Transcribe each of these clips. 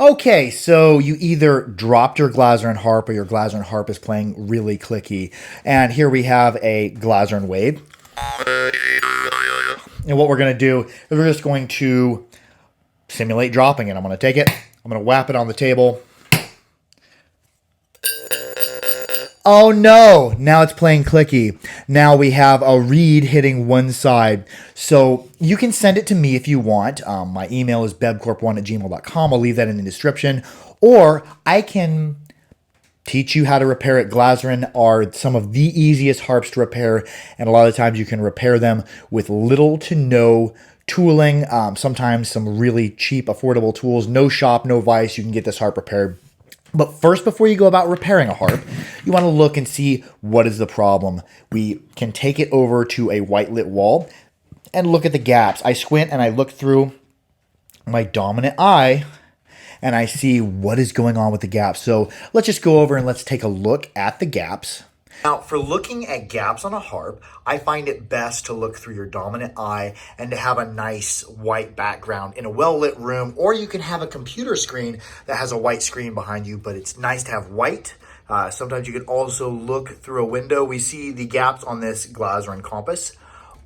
Okay, so you either dropped your Glazyrin Harp or your Glazyrin Harp is playing really clicky. And here we have a Glazyrin Wave. And what we're going to do is we're just going to simulate dropping it. I'm going to take it, I'm going to whap it on the table. Oh no, now it's playing clicky. Now we have a reed hitting one side. So you can send it to me if you want. My email is bebcorp1@gmail.com. I'll leave that in the description. Or I can teach you how to repair it. Glazyrin are some of the easiest harps to repair, and a lot of times you can repair them with little to no tooling. Sometimes some really cheap, affordable tools. No shop, no vice. You can get this harp repaired. But first, before you go about repairing a harp, you want to look and see what is the problem. We can take it over to a white lit wall and look at the gaps. I squint and I look through my dominant eye and I see what is going on with the gaps. So let's just go over and let's take a look at the gaps. Now, for looking at gaps on a harp, I find it best to look through your dominant eye and to have a nice white background in a well-lit room, or you can have a computer screen that has a white screen behind you, but it's nice to have white. Sometimes you can also look through a window. We see the gaps on this Glazyrin compass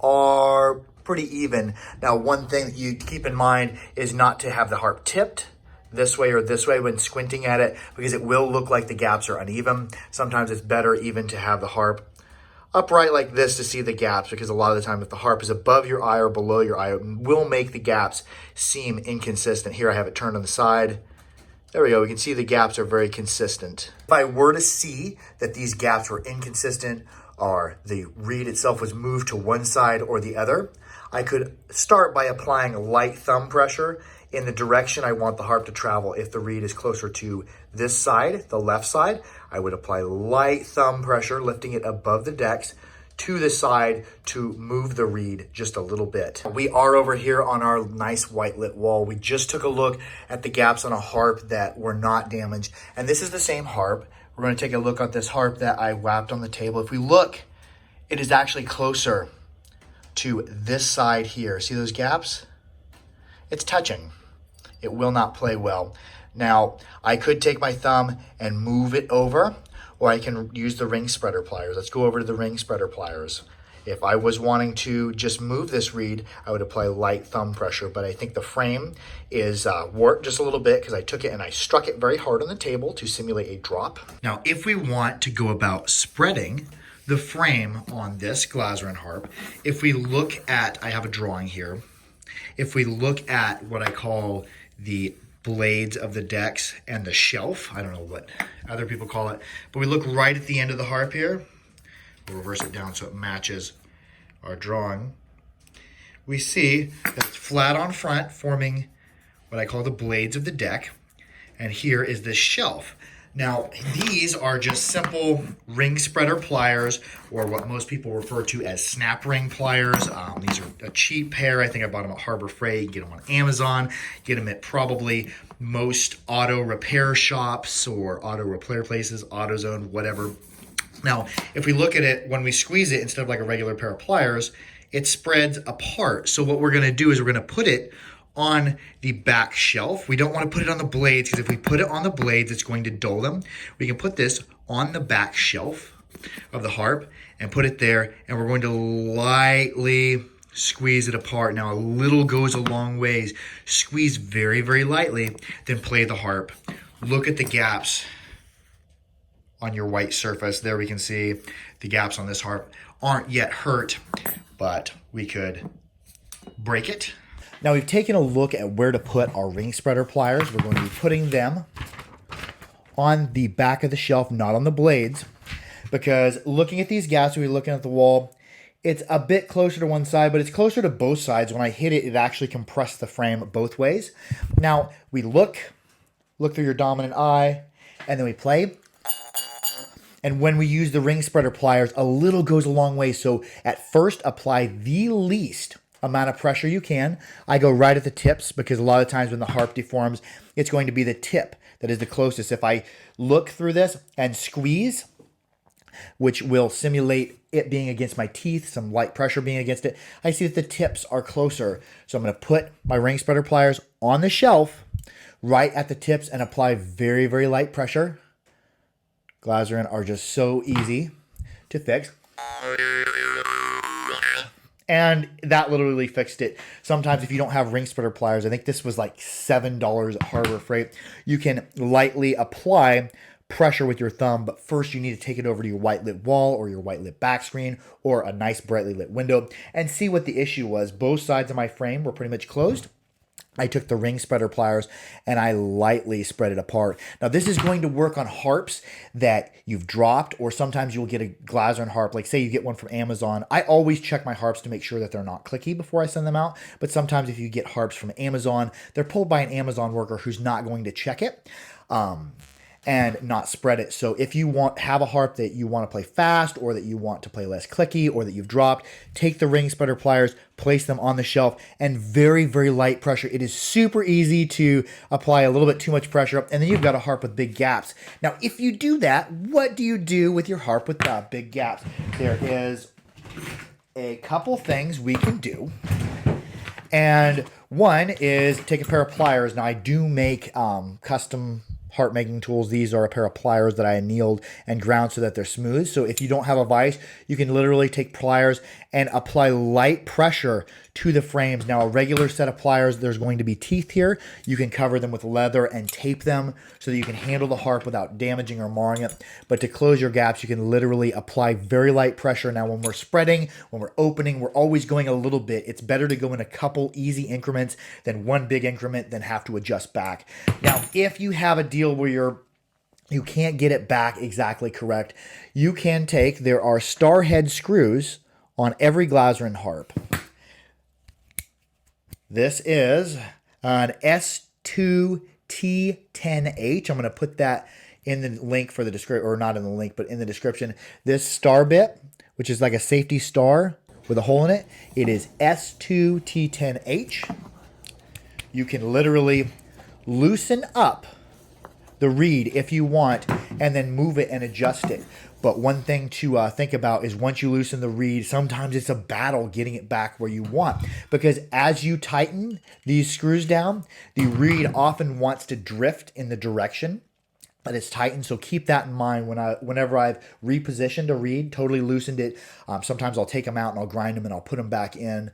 are pretty even. Now, one thing that you keep in mind is not to have the harp tipped this way or this way when squinting at it, because it will look like the gaps are uneven. Sometimes it's better even to have the harp upright like this to see the gaps, because a lot of the time if the harp is above your eye or below your eye, it will make the gaps seem inconsistent. Here I have it turned on the side. There we go. We can see the gaps are very consistent. If I were to see that these gaps were inconsistent or the reed itself was moved to one side or the other, I could start by applying light thumb pressure in the direction I want the harp to travel. If the reed is closer to this side, the left side, I would apply light thumb pressure, lifting it above the decks to the side to move the reed just a little bit. We are over here on our nice white lit wall. We just took a look at the gaps on a harp that were not damaged. And this is the same harp. We're going to take a look at this harp that I whapped on the table. If we look, it is actually closer to this side here. See those gaps? It's touching. It will not play well. Now, I could take my thumb and move it over, or I can use the ring spreader pliers. Let's go over to the ring spreader pliers. If I was wanting to just move this reed, I would apply light thumb pressure, but I think the frame is warped just a little bit because I took it and I struck it very hard on the table to simulate a drop. Now, if we want to go about spreading the frame on this Glazyrin harp, if we look at, I have a drawing here, if we look at what I call the blades of the decks and the shelf, I don't know what other people call it, but we look right at the end of the harp here. We'll reverse it down so it matches our drawing. We see that it's flat on front, forming what I call the blades of the deck, and here is the shelf. Now, these are just simple ring spreader pliers, or what most people refer to as snap ring pliers. These are a cheap pair. I think I bought them at Harbor Freight. You can get them on Amazon. Get them at probably most auto repair shops or auto repair places, AutoZone, whatever. Now, if we look at it, when we squeeze it, instead of like a regular pair of pliers, it spreads apart. So what we're going to do is we're going to put it on the back shelf. We don't want to put it on the blades, because if we put it on the blades, it's going to dull them. We can put this on the back shelf of the harp and put it there, and we're going to lightly squeeze it apart. Now, a little goes a long ways. Squeeze very, very lightly, then play the harp. Look at the gaps on your white surface. There we can see the gaps on this harp aren't yet hurt, but we could break it. Now we've taken a look at where to put our ring spreader pliers. We're going to be putting them on the back of the shelf, not on the blades, because looking at these gaps, we're looking at the wall, it's a bit closer to one side, but it's closer to both sides. When I hit it, it actually compressed the frame both ways. Now we look through your dominant eye, and then we play. And when we use the ring spreader pliers, a little goes a long way. So at first, apply the least amount of pressure you can. I go right at the tips, because a lot of times when the harp deforms, it's going to be the tip that is the closest. If I look through this and squeeze, which will simulate it being against my teeth, some light pressure being against it, I see that the tips are closer. So I'm going to put my ring spreader pliers on the shelf right at the tips and apply very, very light pressure. Glazyrin are just so easy to fix. And that literally fixed it. Sometimes if you don't have ring spreader pliers, I think this was like $7 at Harbor Freight, you can lightly apply pressure with your thumb, but first you need to take it over to your white lit wall or your white lit back screen or a nice brightly lit window and see what the issue was. Both sides of my frame were pretty much closed. I took the ring spreader pliers and I lightly spread it apart. Now this is going to work on harps that you've dropped, or sometimes you'll get a Glazyrin harp. Like say you get one from Amazon. I always check my harps to make sure that they're not clicky before I send them out. But sometimes if you get harps from Amazon, they're pulled by an Amazon worker who's not going to check it. And not spread it. So if you have a harp that you want to play fast or that you want to play less clicky or that you've dropped, take the ring spreader pliers, place them on the shelf, and very, very light pressure. It is super easy to apply a little bit too much pressure, and then you've got a harp with big gaps. Now, if you do that, what do you do with your harp with big gaps? There is a couple things we can do. And one is take a pair of pliers. Now, I do make custom harp making tools. These are a pair of pliers that I annealed and ground so that they're smooth. So if you don't have a vise, you can literally take pliers and apply light pressure to the frames. Now, a regular set of pliers, there's going to be teeth here. You can cover them with leather and tape them so that you can handle the harp without damaging or marring it. But to close your gaps, you can literally apply very light pressure. Now, when we're spreading, when we're opening, we're always going a little bit. It's better to go in a couple easy increments than one big increment, then have to adjust back. Now, if you have a deal where you can't get it back exactly correct, you can there are star head screws on every Glazyrin harp. This is an S2T10H. I'm going to put that in the link for the description, or not in the link, but in the description. This star bit, which is like a safety star with a hole in it, it is S2T10H. You can literally loosen up the reed if you want, and then move it and adjust it. But one thing to think about is once you loosen the reed, sometimes it's a battle getting it back where you want, because as you tighten these screws down, the reed often wants to drift in the direction that it's tightened. So keep that in mind whenever I've repositioned a reed, totally loosened it. Sometimes I'll take them out and I'll grind them and I'll put them back in,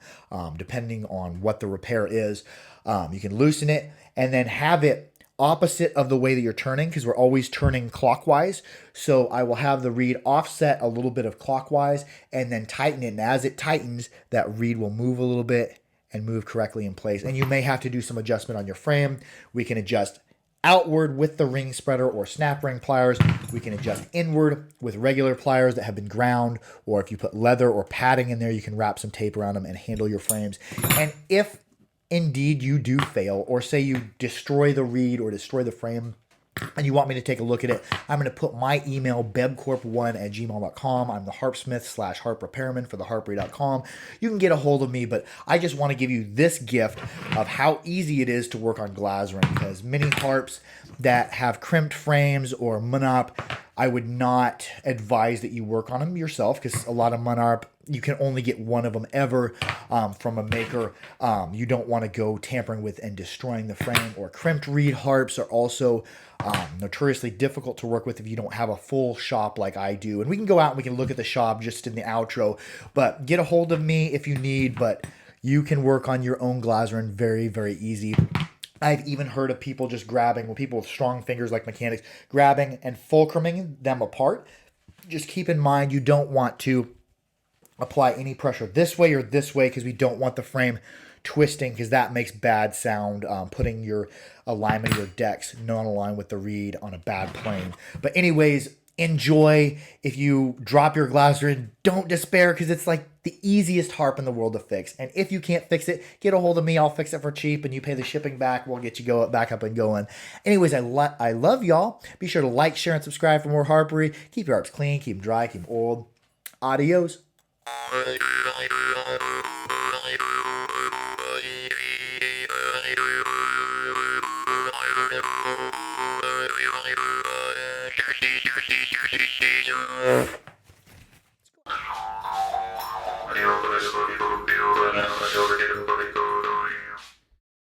depending on what the repair is. You can loosen it and then have it opposite of the way that you're turning, because we're always turning clockwise. So I will have the reed offset a little bit of clockwise and then tighten it. And as it tightens, that reed will move a little bit and move correctly in place. And you may have to do some adjustment on your frame. We can adjust outward with the ring spreader or snap ring pliers. We can adjust inward with regular pliers that have been ground, or if you put leather or padding in there, you can wrap some tape around them and handle your frames. And if indeed you do fail, or say you destroy the reed or destroy the frame, and you want me to take a look at it, I'm going to put my email, bebcorp1@gmail.com. I'm the harpsmith/harp repairman for theharpery.com. You can get a hold of me, but I just want to give you this gift of how easy it is to work on Glazyrin, because many harps that have crimped frames or monop, I would not advise that you work on them yourself, because a lot of monop, you can only get one of them ever from a maker. You don't want to go tampering with and destroying the frame. Or crimped reed harps are also notoriously difficult to work with if you don't have a full shop like I do. And we can go out and we can look at the shop just in the outro. But get a hold of me if you need. But you can work on your own Glazyrin very, very easy. I've even heard of people just grabbing, well, people with strong fingers like mechanics, grabbing and fulcruming them apart. Just keep in mind you don't want to apply any pressure this way or this way, because we don't want the frame twisting, because that makes bad sound, putting your alignment of your decks non-aligned with the reed on a bad plane. But anyways, enjoy. If you drop your Glazyrin, don't despair, because it's like the easiest harp in the world to fix. And if you can't fix it, get a hold of me. I'll fix it for cheap, and you pay the shipping back. We'll get you back up and going. Anyways, I love y'all. Be sure to like, share, and subscribe for more harpery. Keep your harps clean, keep them dry, keep them oiled. Adios.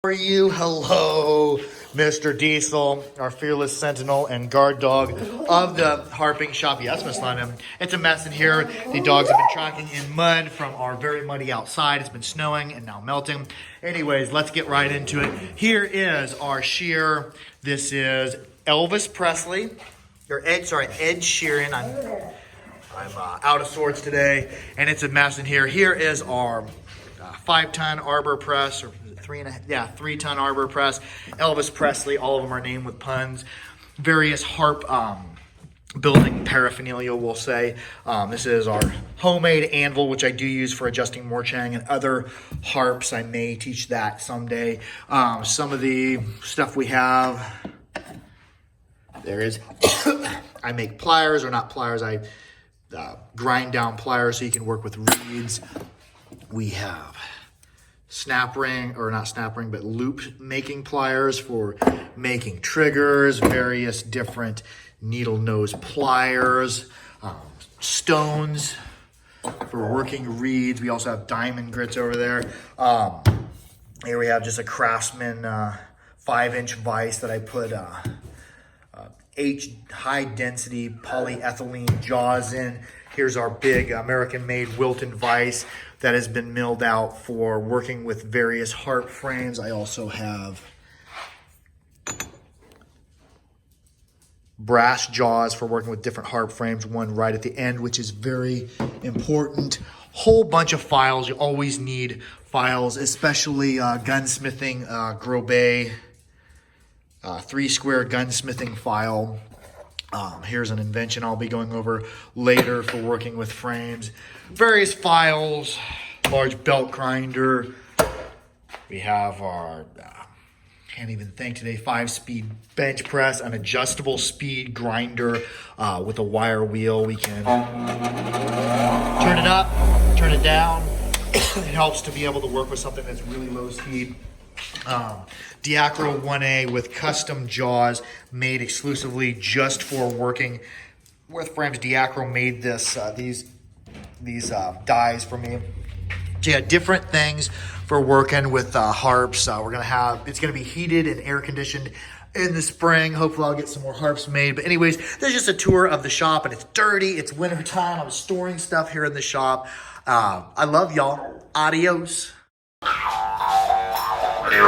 For you, hello. Mr. Diesel, our fearless sentinel and guard dog of the harping shop. Yes, Miss London. It's a mess in here. The dogs have been tracking in mud from our very muddy outside. It's been snowing and now melting. Anyways, let's get right into it. Here is our shear. This is Elvis Presley, or Ed Sheeran. I'm out of sorts today, and it's a mess in here. Here is our 5-ton arbor press, or 3-ton arbor press. Elvis Presley, all of them are named with puns. Various harp building paraphernalia, we'll say. This is our homemade anvil, which I do use for adjusting Morchang and other harps. I may teach that someday. Some of the stuff we have, there is, I make pliers, or not pliers, I grind down pliers so you can work with reeds. We have snap ring, or not snap ring, but loop making pliers for making triggers, various different needle nose pliers, stones for working reeds. We also have diamond grits over there. Here we have just a Craftsman 5-inch vise that I put high density polyethylene jaws in. Here's our big American-made Wilton vise that has been milled out for working with various harp frames. I also have brass jaws for working with different harp frames, one right at the end, which is very important. Whole bunch of files. You always need files, especially gunsmithing, Grobet 3-square gunsmithing file. Here's an invention I'll be going over later for working with frames. Various files, large belt grinder. We have our, can't even think today, 5-speed bench press, an adjustable speed grinder with a wire wheel. We can turn it up, turn it down. It helps to be able to work with something that's really low speed. Diacro 1A with custom jaws made exclusively just for working with frames. Diacro made this these dies for me. So yeah, different things for working with harps. It's gonna be heated and air conditioned in the spring. Hopefully I'll get some more harps made. But anyways, there's just a tour of the shop, and it's dirty. It's winter time. I'm storing stuff here in the shop. I love y'all. Adios. Yo,